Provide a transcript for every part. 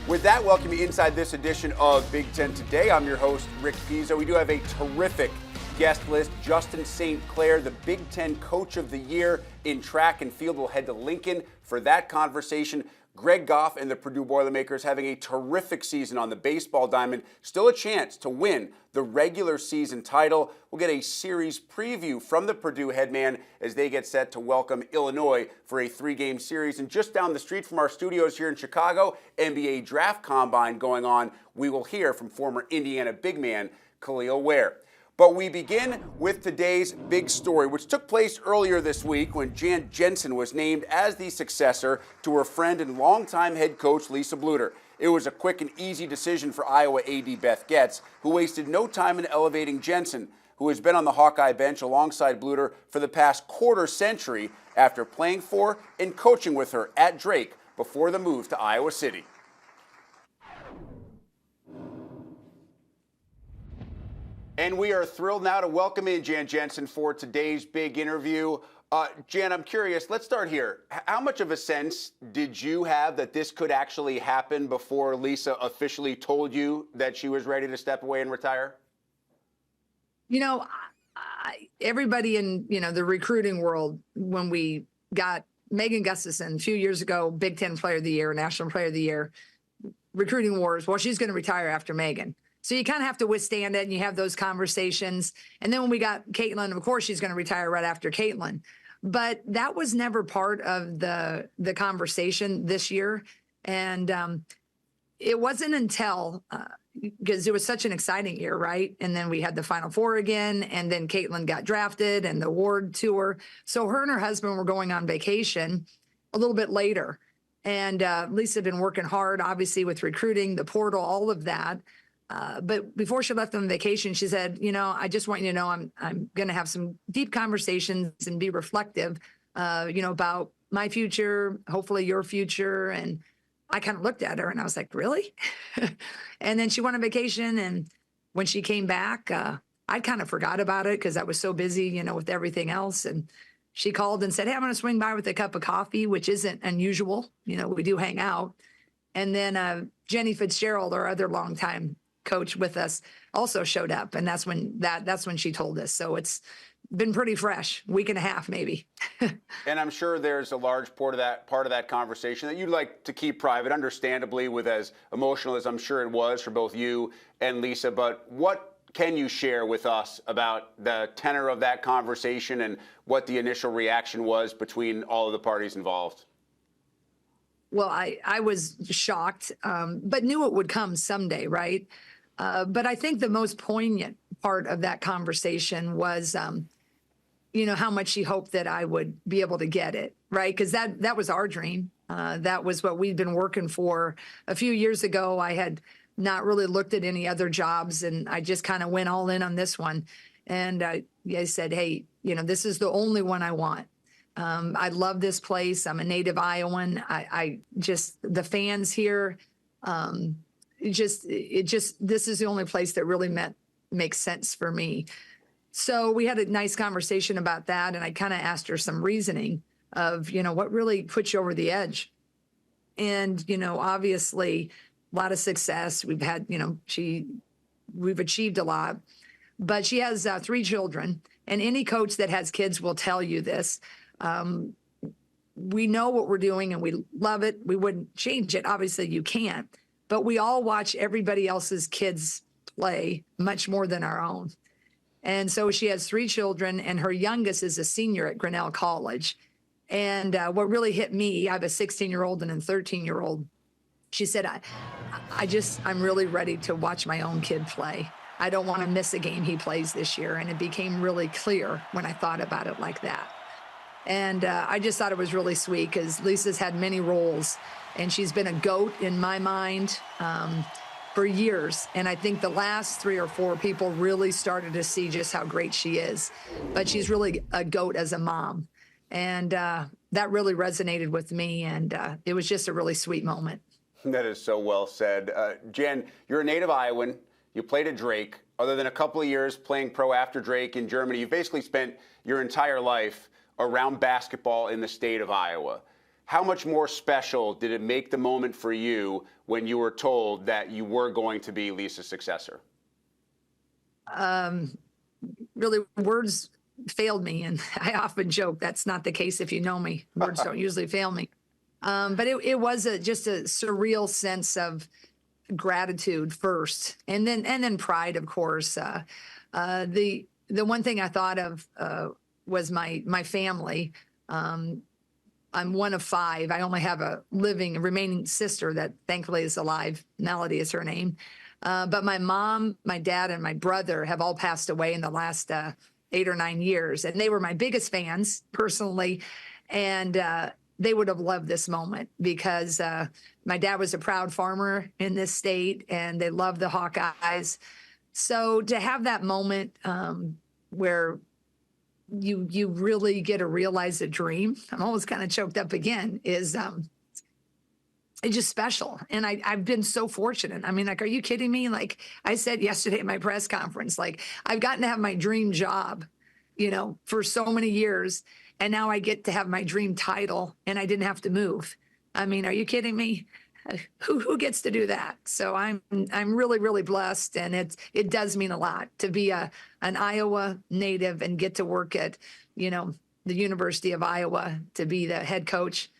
With that, welcome you inside this edition of Big Ten Today. I'm your host, Rick Pizzo. We do have a terrific guest list. Justin St. Clair, the Big Ten Coach of the Year in track and field, will head to Lincoln for that conversation. Greg Goff and the Purdue Boilermakers having a terrific season on the baseball diamond. Still a chance to win the regular season title. We'll get a series preview from the Purdue headman as they get set to welcome Illinois for a 3-game series. And just down the street from our studios here in Chicago, NBA Draft Combine going on. We will hear from former Indiana big man Khalil Ware. But we begin with today's big story, which took place earlier this week when Jensen was named as the successor to her friend and longtime head coach Lisa Blutter. It was a quick and easy decision for Iowa AD Beth Goetz, who wasted no time in elevating Jensen, who has been on the Hawkeye bench alongside Blutter for the past quarter century after playing for and coaching with her at Drake before the move to Iowa City. And we are thrilled now to welcome in Jan Jensen for today's big interview. Jan, I'm curious, let's start here. How much of a sense did you have that this could actually happen before Lisa officially told you that she was ready to step away and retire? You know, everybody in, the recruiting world, when we got Megan Gustafson a few years ago, Big Ten Player of the Year, National Player of the Year, recruiting wars, well, she's going to retire after Megan. So you kind of have to withstand it, and you have those conversations. And then when we got Caitlin, of course, she's going to retire right after Caitlin. But that was never part of the conversation this year. And it wasn't until, because it was such an exciting year, right? And then we had the Final Four again, and then Caitlin got drafted and the award tour. So her and her husband were going on vacation a little bit later. And Lisa had been working hard, obviously, with recruiting, the portal, all of that. But before she left on vacation, she said, I just want you to know I'm going to have some deep conversations and be reflective, about my future, hopefully your future. And I kind of looked at her and I was like, really? And then she went on vacation. And when she came back, I kind of forgot about it because I was so busy, with everything else. And she called and said, hey, I'm going to swing by with a cup of coffee, which isn't unusual. We do hang out. And then Jenny Fitzgerald, our other longtime coach with us, also showed up, and that's when she told us. So it's been pretty fresh, week and a half maybe. And I'm sure there's a large part of that conversation that you'd like to keep private, understandably, with as emotional as I'm sure it was for both you and Lisa. But what can you share with us about the tenor of that conversation and what the initial reaction was between all of the parties involved? Well, I was shocked, but knew it would come someday, right? But I think the most poignant part of that conversation was, how much she hoped that I would be able to get it, right? Because that was our dream. That was what we'd been working for. A few years ago, I had not really looked at any other jobs, and I just kind of went all in on this one. And I said, hey, this is the only one I want. I love this place. I'm a native Iowan. I just, the fans here, this is the only place that really makes sense for me. So we had a nice conversation about that. And I kind of asked her some reasoning of, what really put you over the edge? And, obviously a lot of success. We've had, we've achieved a lot, but she has 3 children, and any coach that has kids will tell you this. We know what we're doing and we love it. We wouldn't change it. Obviously you can't, but we all watch everybody else's kids play much more than our own. And so she has 3 children, and her youngest is a senior at Grinnell College. And what really hit me, I have a 16-year-old and a 13-year-old. She said, I'm really ready to watch my own kid play. I don't want to miss a game he plays this year. And it became really clear when I thought about it like that. And I just thought it was really sweet because Lisa's had many roles, and she's been a GOAT in my mind for years. And I think the last 3 or 4 people really started to see just how great she is. But she's really a GOAT as a mom. And that really resonated with me. And it was just a really sweet moment. That is so well said. Jen, you're a native Iowan. You played at Drake. Other than a couple of years playing pro after Drake in Germany, you've basically spent your entire life around basketball in the state of Iowa. How much more special did it make the moment for you when you were told that you were going to be Lisa's successor? Really, words failed me, and I often joke that's not the case if you know me. Words don't usually fail me. But it was just a surreal sense of gratitude first, and then pride, of course. The one thing I thought of was my family. I'm one of five. I only have a remaining sister that thankfully is alive. Melody is her name. But my mom, my dad, and my brother have all passed away in the last 8 or 9 years. And they were my biggest fans personally. And they would have loved this moment because my dad was a proud farmer in this state and they loved the Hawkeyes. So to have that moment where you really get to realize a dream, I'm almost kind of choked up again, is it's just special. And I've been so fortunate. I mean, like, are you kidding me? Like I said yesterday at my press conference, like I've gotten to have my dream job, for so many years. And now I get to have my dream title and I didn't have to move. I mean, are you kidding me? Who gets to do that? So I'm really, really blessed, and it does mean a lot to be an Iowa native and get to work at, the University of Iowa to be the head coach.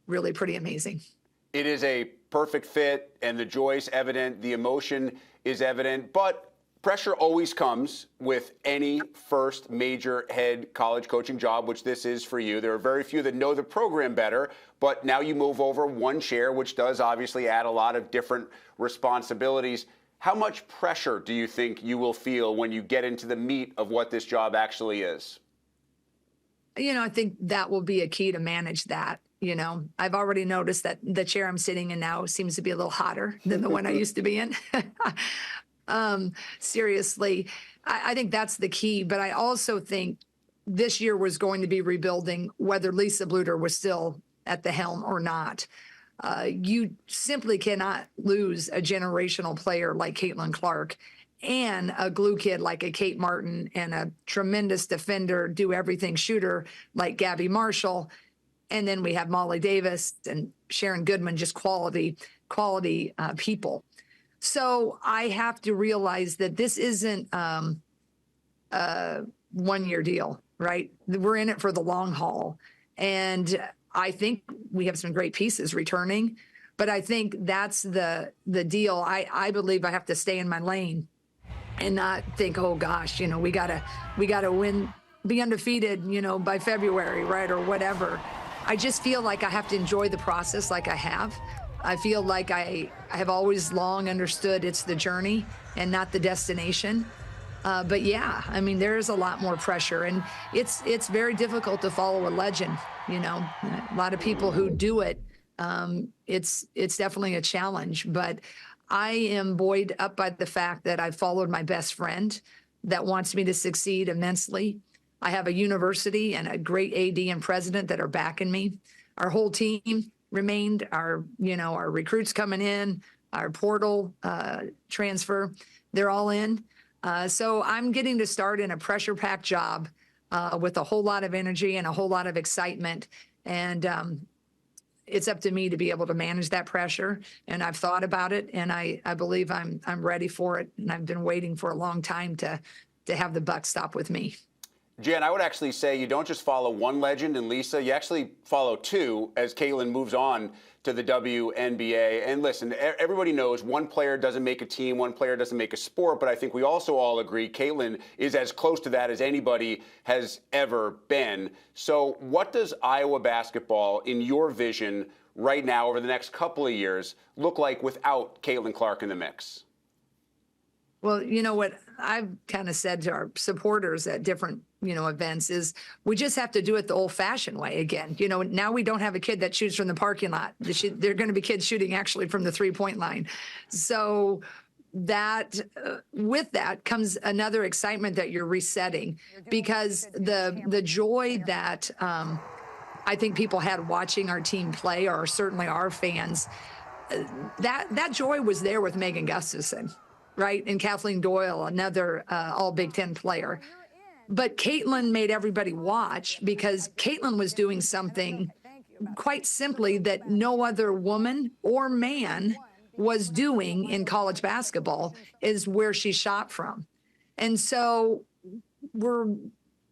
Really pretty amazing. It is a perfect fit, and the joy is evident, the emotion is evident, but pressure always comes with any first major head college coaching job, which this is for you. There are very few that know the program better, but now you move over one chair, which does obviously add a lot of different responsibilities. How much pressure do you think you will feel when you get into the meat of what this job actually is? I think that will be a key to manage that. I've already noticed that the chair I'm sitting in now seems to be a little hotter than the one I used to be in. Seriously, I think that's the key. But I also think this year was going to be rebuilding, whether Lisa Blutter was still at the helm or not. You simply cannot lose a generational player like Caitlin Clark and a glue kid like a Kate Martin and a tremendous defender, do everything shooter like Gabby Marshall. And then we have Molly Davis and Sharon Goodman, just quality people. So I have to realize that this isn't a one-year deal, right? We're in it for the long haul. And I think we have some great pieces returning, but I think that's the deal. I believe I have to stay in my lane and not think, oh gosh, we gotta win, be undefeated, by February, right? Or whatever. I just feel like I have to enjoy the process like I have. I feel like I have always long understood it's the journey and not the destination. But yeah, I mean, there is a lot more pressure, and it's very difficult to follow a legend. A lot of people who do it, it's definitely a challenge. But I am buoyed up by the fact that I followed my best friend that wants me to succeed immensely. I have a university and a great AD and president that are backing me. Our whole team remained, our recruits coming in, our portal transfer, they're all in. So I'm getting to start in a pressure-packed job with a whole lot of energy and a whole lot of excitement. And it's up to me to be able to manage that pressure. And I've thought about it, and I believe I'm ready for it. And I've been waiting for a long time to have the buck stop with me. Jen, I would actually say you don't just follow one legend in Lisa, you actually follow two as Caitlin moves on to the WNBA. And listen, everybody knows one player doesn't make a team, one player doesn't make a sport, but I think we also all agree Caitlin is as close to that as anybody has ever been. So what does Iowa basketball, in your vision right now over the next couple of years, look like without Caitlin Clark in the mix? Well, what I've kind of said to our supporters at different, events is we just have to do it the old-fashioned way again. Now we don't have a kid that shoots from the parking lot. They're going to be kids shooting actually from the three-point line. So that with that comes another excitement that you're resetting, because the joy that I think people had watching our team play, or certainly our fans, that joy was there with Megan Gustafson, right? And Kathleen Doyle, another all Big Ten player. But Caitlin made everybody watch because Caitlin was doing something quite simply that no other woman or man was doing in college basketball is where she shot from. And so we're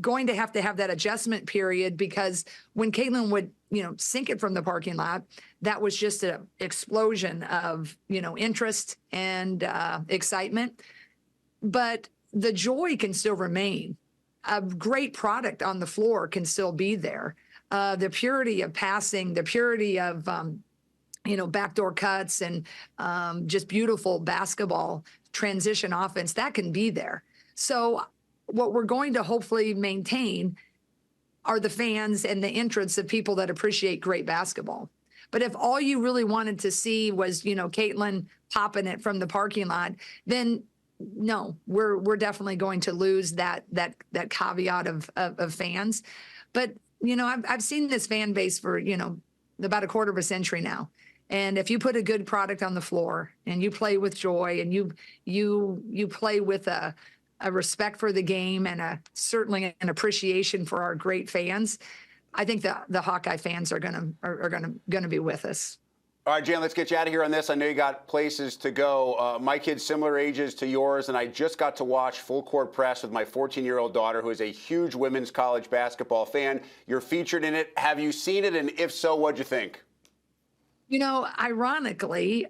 going to have that adjustment period, because when Caitlin would, sink it from the parking lot, that was just an explosion of, interest and excitement. But the joy can still remain. A great product on the floor can still be there. The purity of passing, the purity of, backdoor cuts and just beautiful basketball transition offense, that can be there. So what we're going to hopefully maintain are the fans and the interests of people that appreciate great basketball. But if all you really wanted to see was, Caitlin popping it from the parking lot, then no, we're definitely going to lose that caveat of fans. But, I've seen this fan base for, about a quarter of a century now. And if you put a good product on the floor and you play with joy and you play with a respect for the game and certainly an appreciation for our great fans, I think the Hawkeye fans are gonna be with us. All right, Jan, let's get you out of here on this. I know you got places to go. My kids similar ages to yours, and I just got to watch Full Court Press with my 14-year-old daughter, who is a huge women's college basketball fan. You're featured in it. Have you seen it? And if so, what'd you think? Ironically,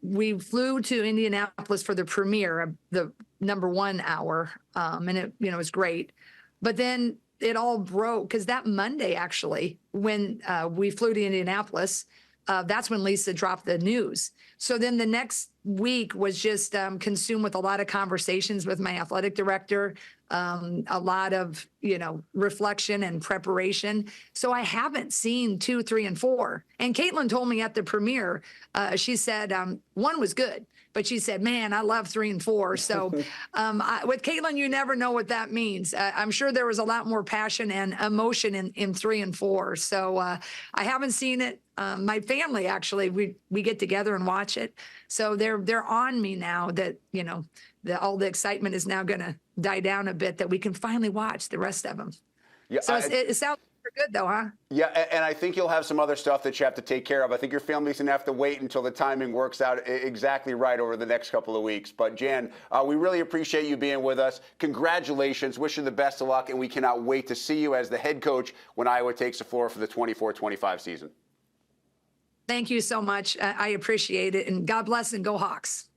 we flew to Indianapolis for the premiere of the #1 hour, and it, was great. But then it all broke because that Monday, actually, when we flew to Indianapolis, that's when Lisa dropped the news. So then the next week was just consumed with a lot of conversations with my athletic director, a lot of, reflection and preparation. So I haven't seen 2, 3, and 4. And Caitlin told me at the premiere, she said 1 was good, but she said, man, I love 3 and 4. So with Caitlin, you never know what that means. I'm sure there was a lot more passion and emotion in 3 and 4. So I haven't seen it. My family, actually, we get together and watch it. So they're on me now that, all the excitement is now going to die down a bit, that we can finally watch the rest of them. Yeah, so it sounds good, though, huh? Yeah, and I think you'll have some other stuff that you have to take care of. I think your family's going to have to wait until the timing works out exactly right over the next couple of weeks. But, Jan, we really appreciate you being with us. Congratulations. Wish you the best of luck, and we cannot wait to see you as the head coach when Iowa takes the floor for the 24-25 season. Thank you so much. I appreciate it, and God bless and go Hawks.